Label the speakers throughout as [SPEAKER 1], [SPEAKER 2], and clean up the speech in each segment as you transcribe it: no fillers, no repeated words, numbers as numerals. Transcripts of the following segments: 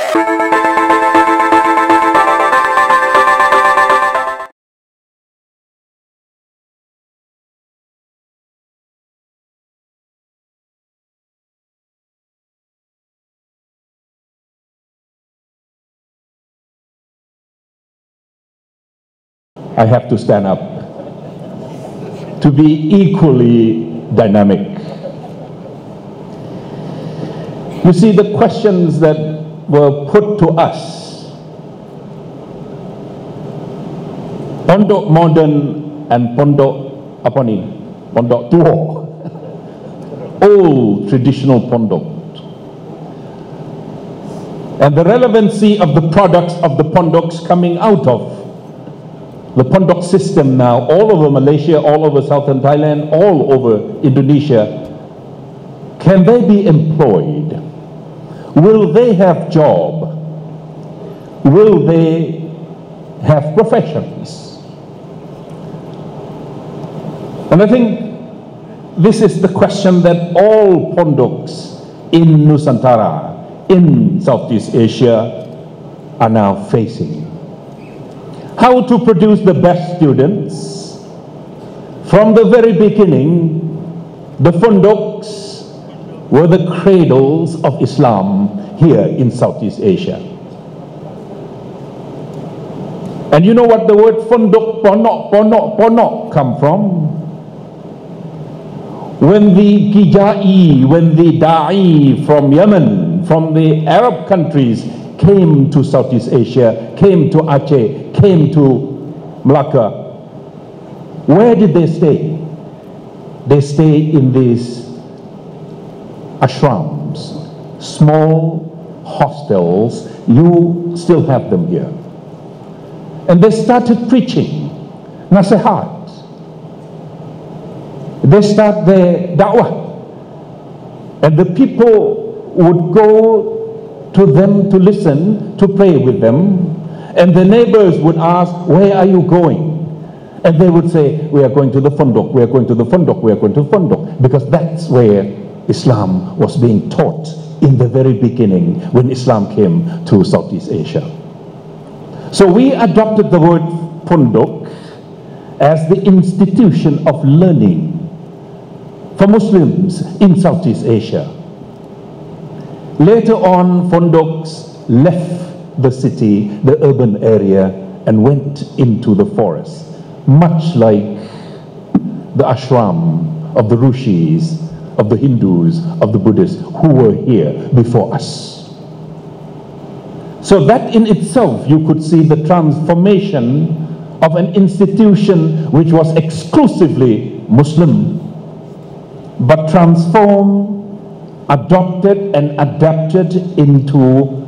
[SPEAKER 1] I have to stand up to be equally dynamic. You see, the questions that were put to us, Pondok Moden and Pondok apa ni? Pondok Tua, old traditional Pondok, and the relevancy of the products of the Pondoks coming out of the Pondok system now, all over Malaysia, all over southern Thailand, all over Indonesia. Can they be employed? Will they have job? Will they have professions? And I think this is the question that all Pondoks in Nusantara, in Southeast Asia, are now facing. How to produce the best students? From the very beginning, the Pondoks were the cradles of Islam here in Southeast Asia. And you know what the word Pondok, Ponok come from? When the Kijai, when the Da'i from Yemen, from the Arab countries came to Southeast Asia, came to Aceh, came to Malacca, where did they stay? They stayed in these ashrams, small hostels. You still have them here. And they started preaching nasihat. They start their da'wah, and the people would go to them to listen, to pray with them, and the neighbors would ask, where are you going? And they would say, we are going to the Pondok, we are going to the Pondok, we are going to the Pondok, because that's where Islam was being taught in the very beginning when Islam came to Southeast Asia. So we adopted the word Pondok as the institution of learning for Muslims in Southeast Asia. Later on, Pondoks left the city, the urban area, and went into the forest, much like the ashram of the Rishis, of the Hindus, of the Buddhists who were here before us. So that in itself, you could see the transformation of an institution which was exclusively Muslim, but transformed, adopted and adapted into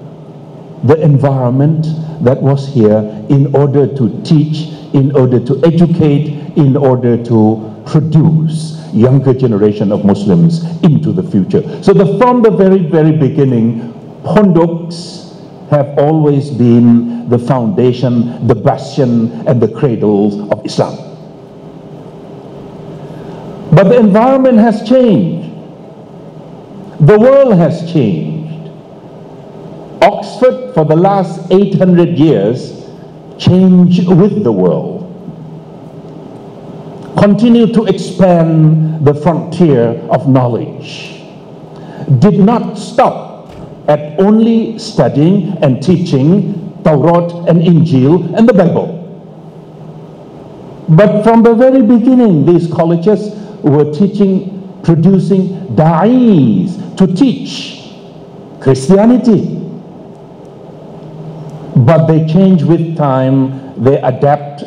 [SPEAKER 1] the environment that was here in order to teach, in order to educate, in order to produce younger generation of Muslims into the future. So from the very, very beginning, Pondoks have always been the foundation, the bastion, and the cradles of Islam. But the environment has changed. The world has changed. Oxford, for the last 800 years, changed with the world. Continued to expand the frontier of knowledge. Did not stop at only studying and teaching Taurat and Injil and the Bible. But from the very beginning, these colleges were teaching, producing da'is to teach Christianity. But they change with time, they adapt,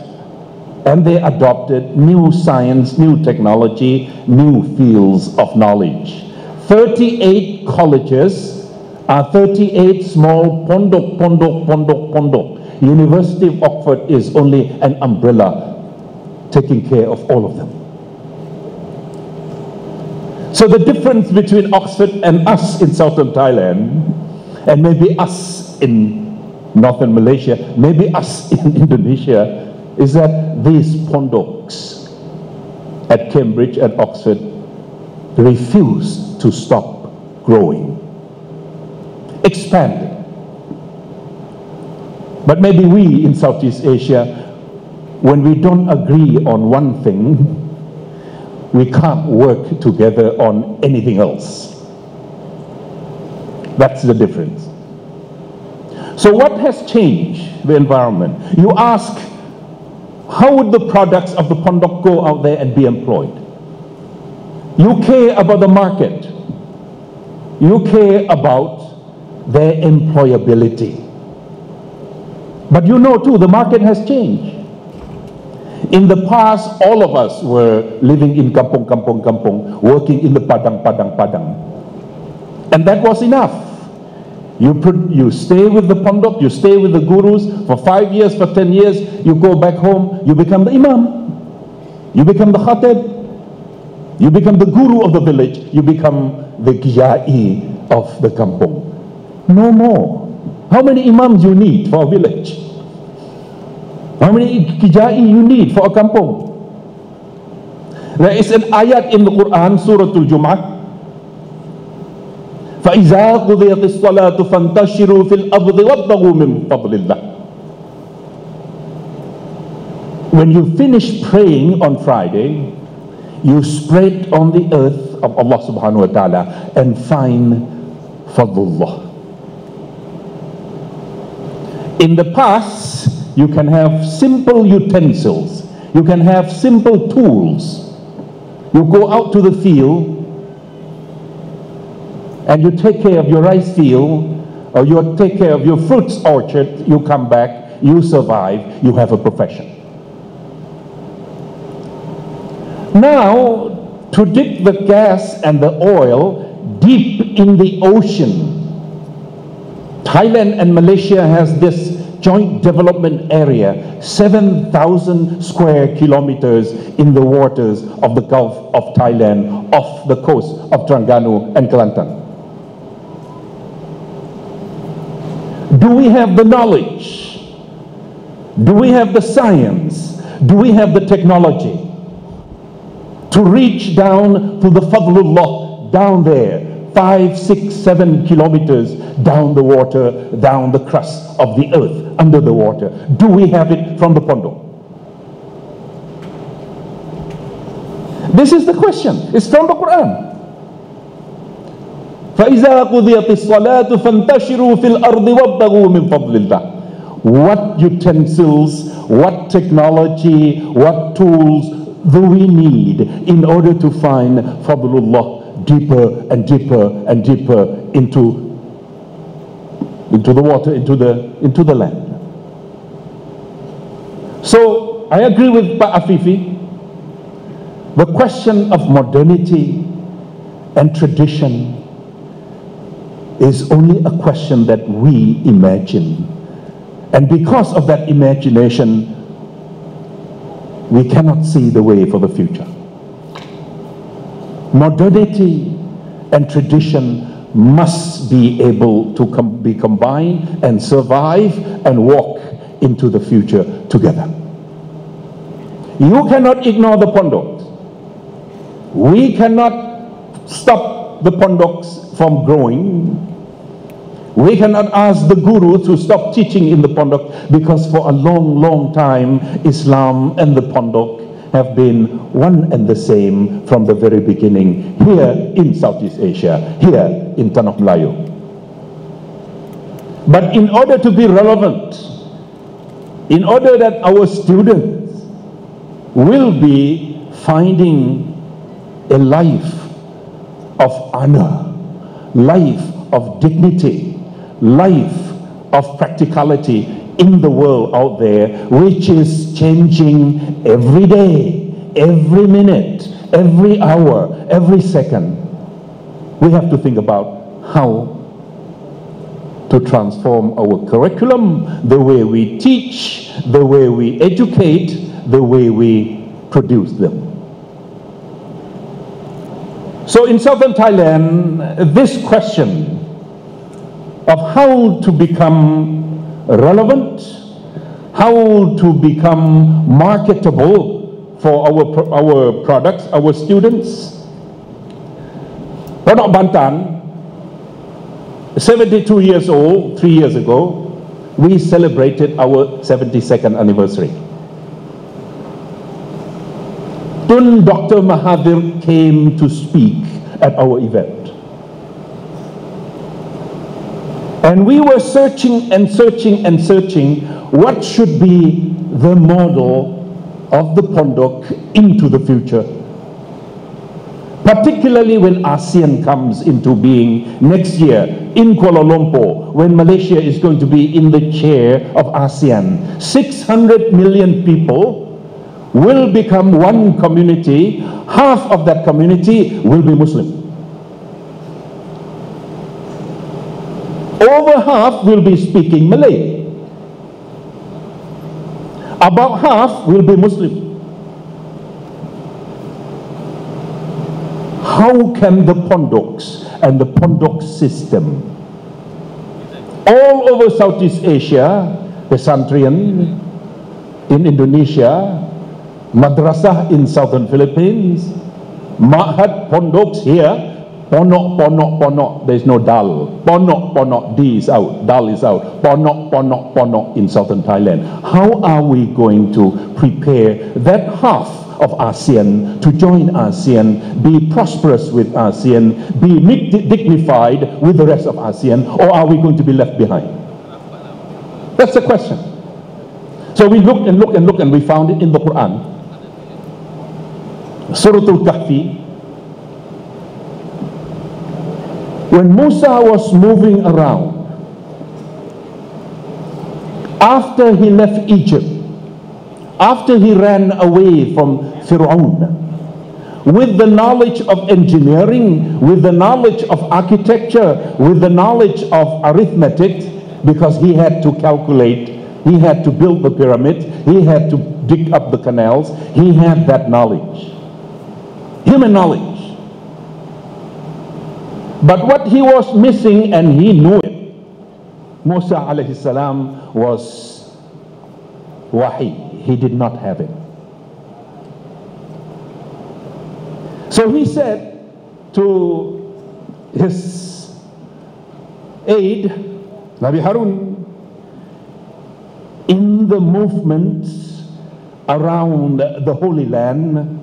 [SPEAKER 1] and they adopted new science, new technology, new fields of knowledge. 38 colleges are 38 small Pondok. University of Oxford is only an umbrella taking care of all of them. So the difference between Oxford and us in southern Thailand, and maybe us in northern Malaysia, maybe us in Indonesia, is that these Pondoks at Cambridge and Oxford refuse to stop growing, expanding. But maybe we in Southeast Asia, when we don't agree on one thing, we can't work together on anything else. That's the difference. So what has changed the environment? You ask, how would the products of the Pondok go out there and be employed? You care about the market. You care about their employability. But you know too, the market has changed. In the past, all of us were living in kampung, working in the padang. And that was enough. You stay with the Pondok, you stay with the gurus for 5 years, for 10 years, you go back home, you become the imam, you become the khatib, you become the guru of the village, you become the qiyai of the kampung. No more. How many imams you need for a village? How many qiyai you need for a kampung? There is an ayat in the Quran, Surah Al-Jum'ah. فَإِذَا قُضِيَتِ الصَّلَاةُ فَانْتَشِرُوا فِي الْأَرْضِ وَابْتَغُوا مِنْ فَضْلِ اللَّهِ. When you finish praying on Friday, you spread on the earth of Allah subhanahu wa ta'ala and find fadlullah. In the past, you can have simple utensils, you can have simple tools. You go out to the field and you take care of your rice field, or you take care of your fruits orchard, you come back, you survive, you have a profession. Now, to dig the gas and the oil deep in the ocean, Thailand and Malaysia has this joint development area, 7,000 square kilometers in the waters of the Gulf of Thailand, off the coast of Terengganu and Kelantan. Do we have the knowledge? Do we have the science? Do we have the technology to reach down to the Fadlullah down there, 5, 6, 7 kilometers down the water, down the crust of the earth, under the water? Do we have it from the Pondok? This is the question. It's from the Quran. فَإِذَا قُضِيَتِ الصَّلَاةُ فَانْتَشِرُوا فِي الْأَرْضِ وَابْتَغُوا مِنْ فَضْلِ اللَّهِ. What utensils, what technology, what tools do we need in order to find Fadlullah deeper and deeper and deeper into the water, into the land? So I agree with Pak Afifi. The question of modernity and tradition is only a question that we imagine. And because of that imagination, we cannot see the way for the future. Modernity and tradition must be able to be combined and survive and walk into the future together. You cannot ignore the Pondoks. We cannot stop the Pondoks from growing. We cannot ask the Guru to stop teaching in the Pondok, because for a long, long time, Islam and the Pondok have been one and the same from the very beginning, here in Southeast Asia, here in Tanah Melayu. But in order to be relevant, in order that our students will be finding a life of honor, life of dignity, life of practicality in the world out there, which is changing every day, every minute, every hour, every second. We have to think about how to transform our curriculum, the way we teach, the way we educate, the way we produce them. So in southern Thailand, this question of how to become relevant, how to become marketable for our products, our students. Pondok Bantan, 72 years old, 3 years ago, we celebrated our 72nd anniversary. Tun Dr. Mahathir came to speak at our event. And we were searching and searching and searching what should be the model of the Pondok into the future. Particularly when ASEAN comes into being next year in Kuala Lumpur, when Malaysia is going to be in the chair of ASEAN. 600 million people will become one community. Half of that community will be Muslim. Over half will be speaking Malay. About half will be Muslim. How can the Pondoks and the Pondok system all over Southeast Asia, Pesantren in Indonesia, Madrasah in Southern Philippines, Ma'had Pondoks here, Ponok, Ponok, Ponok, there is no Dal. Ponok, Ponok, D is out, Dal is out. Ponok, Ponok, Ponok in Southern Thailand. How are we going to prepare that half of ASEAN to join ASEAN, be prosperous with ASEAN, be dignified with the rest of ASEAN, or are we going to be left behind? That's the question. So we looked and looked and looked, and we found it in the Quran. Surah Al-Kahfi. When Musa was moving around, after he left Egypt, after he ran away from Fir'aun, with the knowledge of engineering, with the knowledge of architecture, with the knowledge of arithmetic, because he had to calculate, he had to build the pyramid, he had to dig up the canals, he had that knowledge, human knowledge. But what he was missing, and he knew it, Musa alayhi salam, was wahi. He did not have it. So he said to his aide, Nabi Harun, in the movements around the Holy Land,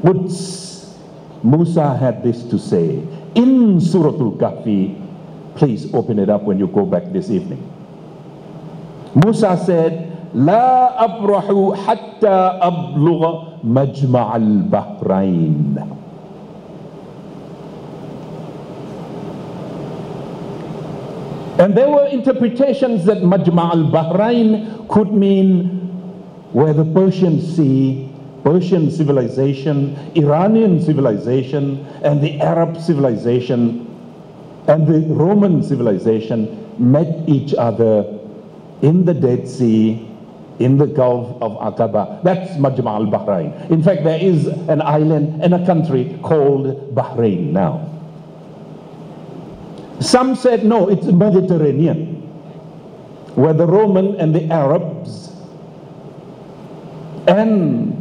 [SPEAKER 1] Quds, Musa had this to say in Surah Al-Kahfi. Please open it up when you go back this evening. Musa said, لا أبرح حتى أبلغ مجمع البحرين. And there were interpretations that Majma' al-Bahrain could mean where the Persian Sea, Persian civilization, Iranian civilization, and the Arab civilization, and the Roman civilization met each other in the Dead Sea, in the Gulf of Aqaba. That's Majma' al-Bahrain. In fact, there is an island and a country called Bahrain now. Some said, no, it's Mediterranean, where the Roman and the Arabs and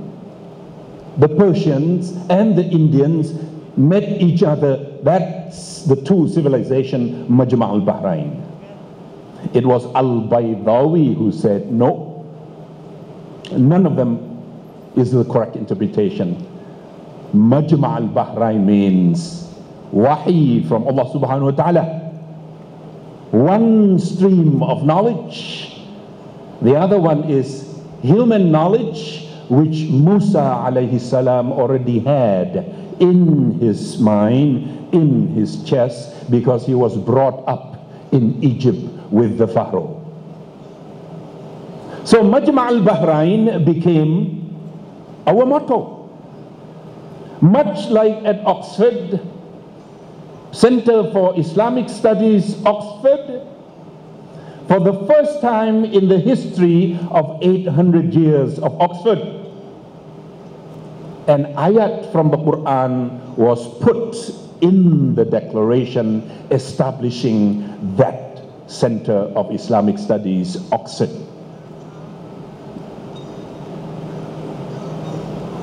[SPEAKER 1] the Persians and the Indians met each other. That's the two civilizations, Majma' al-Bahrain. It was Al-Baydawi who said, no, none of them is the correct interpretation. Majma' al-Bahrain means wahi from Allah subhanahu wa ta'ala. One stream of knowledge. The other one is human knowledge, which Musa alayhi salam already had in his mind, in his chest, because he was brought up in Egypt with the Pharaoh. So Majma' al-Bahrain became our motto. Much like at Oxford, Center for Islamic Studies, Oxford, for the first time in the history of 800 years of Oxford, an ayat from the Quran was put in the declaration establishing that Center of Islamic Studies, Oxford.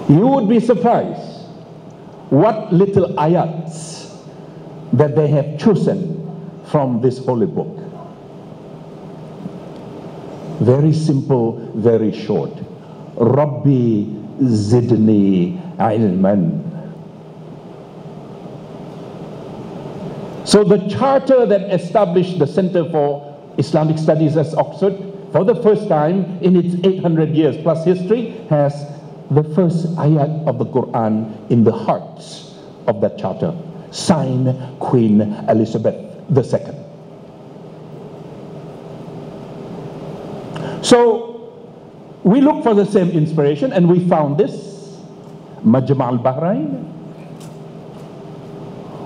[SPEAKER 1] You would be surprised what little ayats that they have chosen from this holy book. Very simple, very short. Rabbi zidni ilman. So the charter that established the Center for Islamic Studies at Oxford, for the first time in its 800 years plus history, has the first ayat of the Quran in the hearts of that charter, signed Queen Elizabeth II. So we look for the same inspiration, and we found this, Majma' al-Bahrain.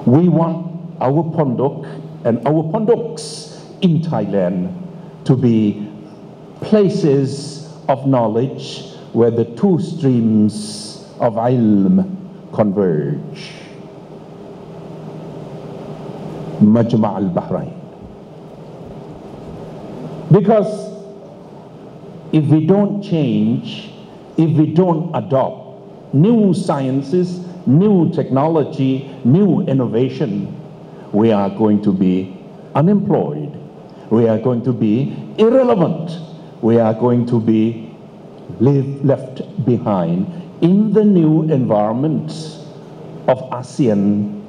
[SPEAKER 1] We want our Pondok and our Pondoks in Thailand to be places of knowledge where the two streams of ilm converge. Majma' al-Bahrain. Because if we don't change, if we don't adopt new sciences, new technology, new innovation, we are going to be unemployed. We are going to be irrelevant. We are going to be left behind in the new environment of ASEAN,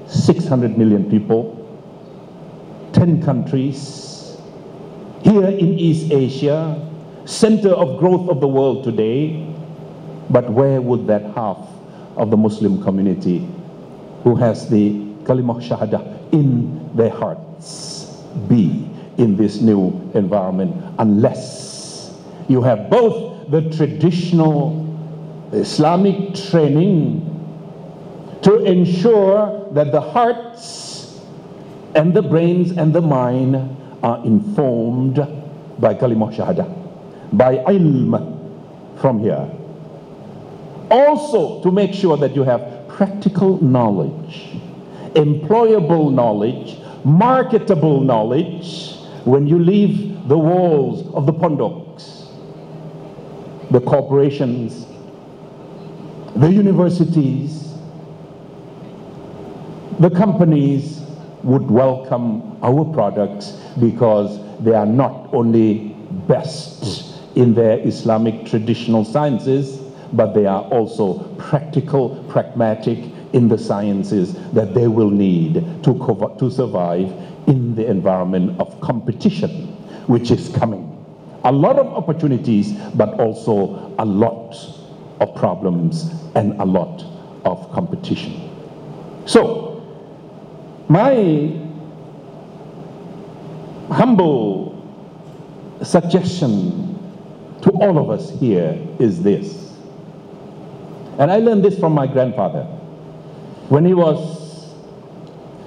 [SPEAKER 1] 600 million people, 10 countries, here in East Asia, center of growth of the world today. But where would that half of the Muslim community who has the Kalimah Shahadah in their hearts be in this new environment, unless you have both the traditional Islamic training to ensure that the hearts and the brains and the mind are informed by Kalimah Shahadah, by ilm from here. Also to make sure that you have practical knowledge, employable knowledge, marketable knowledge when you leave the walls of the Pondoks, the corporations, the universities, the companies would welcome our products because they are not only best in their Islamic traditional sciences, but they are also practical, pragmatic in the sciences that they will need to survive in the environment of competition, which is coming. A lot of opportunities, but also a lot of problems and a lot of competition. So, my humble suggestion to all of us here is this. And I learned this from my grandfather. When he was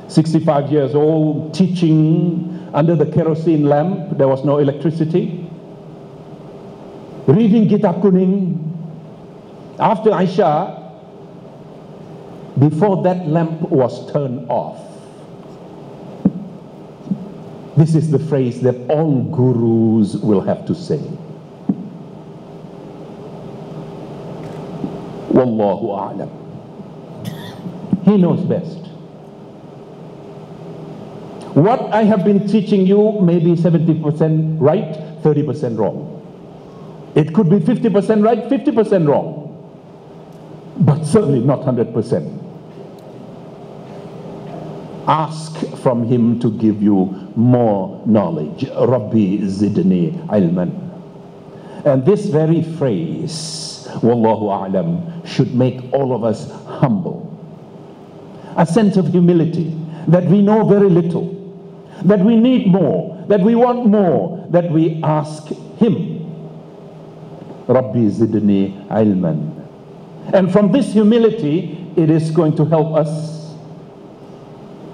[SPEAKER 1] 65 years old, teaching under the kerosene lamp, there was no electricity, reading Kitab Kuning, after Isha, before that lamp was turned off. This is the phrase that all gurus will have to say. Wallahu a'lam. He knows best. What I have been teaching you may be 70% right, 30% wrong. It could be 50% right, 50% wrong. But certainly not 100%. Ask from him to give you more knowledge. Rabbi zidni ilman. And this very phrase, Wallahu a'lam, should make all of us humble. A sense of humility, that we know very little, that we need more, that we want more, that we ask him. Rabbi zidni ilman. And from this humility, it is going to help us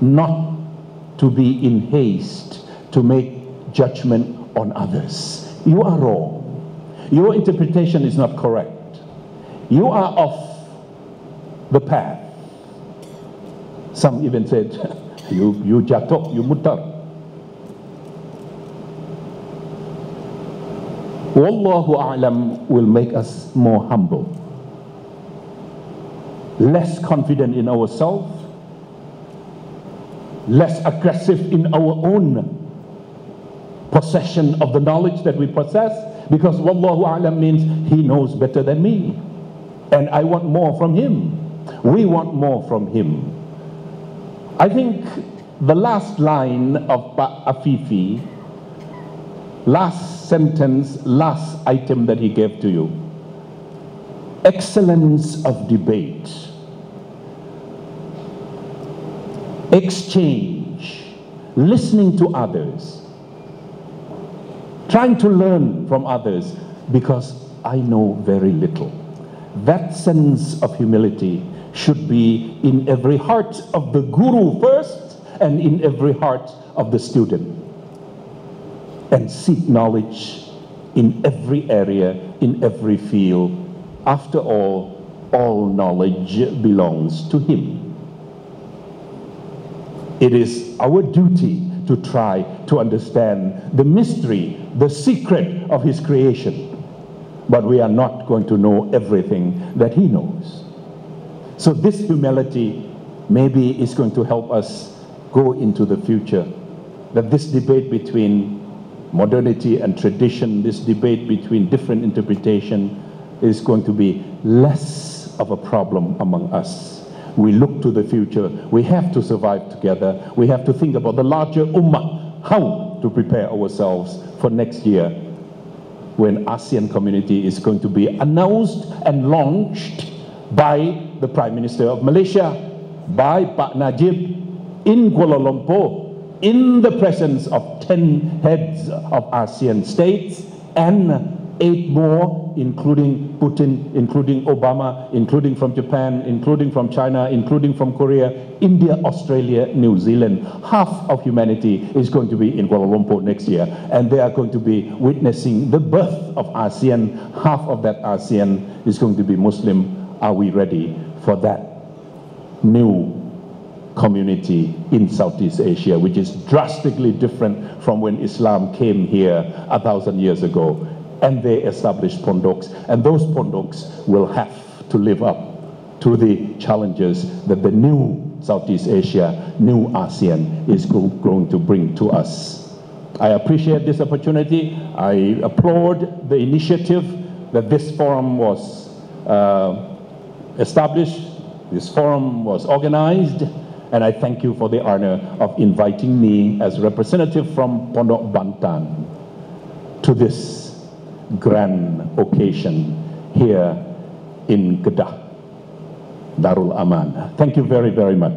[SPEAKER 1] not to be in haste to make judgment on others. You are wrong. Your interpretation is not correct. You are off the path. Some even said, you jatuh, you mutar. Wallahu a'lam will make us more humble, less confident in ourselves, less aggressive in our own possession of the knowledge that we possess, because Wallahu A'lam means he knows better than me. And I want more from him. We want more from him. I think the last line of Pak Afifi, last sentence, last item that he gave to you, excellence of debate, exchange, listening to others, trying to learn from others, because I know very little. That sense of humility should be in every heart of the guru first, and in every heart of the student. And seek knowledge in every area, in every field. After all knowledge belongs to him. It is our duty to try to understand the mystery, the secret of his creation. But we are not going to know everything that he knows. So this humility maybe is going to help us go into the future. That this debate between modernity and tradition, this debate between different interpretation, is going to be less of a problem among us. We look to the future. We have to survive together. We have to think about the larger ummah, how to prepare ourselves for next year, when ASEAN community is going to be announced and launched by the Prime Minister of Malaysia, by Pak Najib, in Kuala Lumpur, in the presence of 10 heads of ASEAN states and 8 more, including Putin, including Obama, including from Japan, including from China, including from Korea, India, Australia, New Zealand. Half of humanity is going to be in Kuala Lumpur next year, and they are going to be witnessing the birth of ASEAN. Half of that ASEAN is going to be Muslim. Are we ready for that new community in Southeast Asia, which is drastically different from when Islam came here 1,000 years ago, and they established Pondoks, and those Pondoks will have to live up to the challenges that the new Southeast Asia, new ASEAN is going to bring to us. I appreciate this opportunity. I applaud the initiative that this forum was established, this forum was organized, and I thank you for the honor of inviting me as representative from Pondok Bantan to this grand occasion here in Kedah, Darul Aman. Thank you very, very much.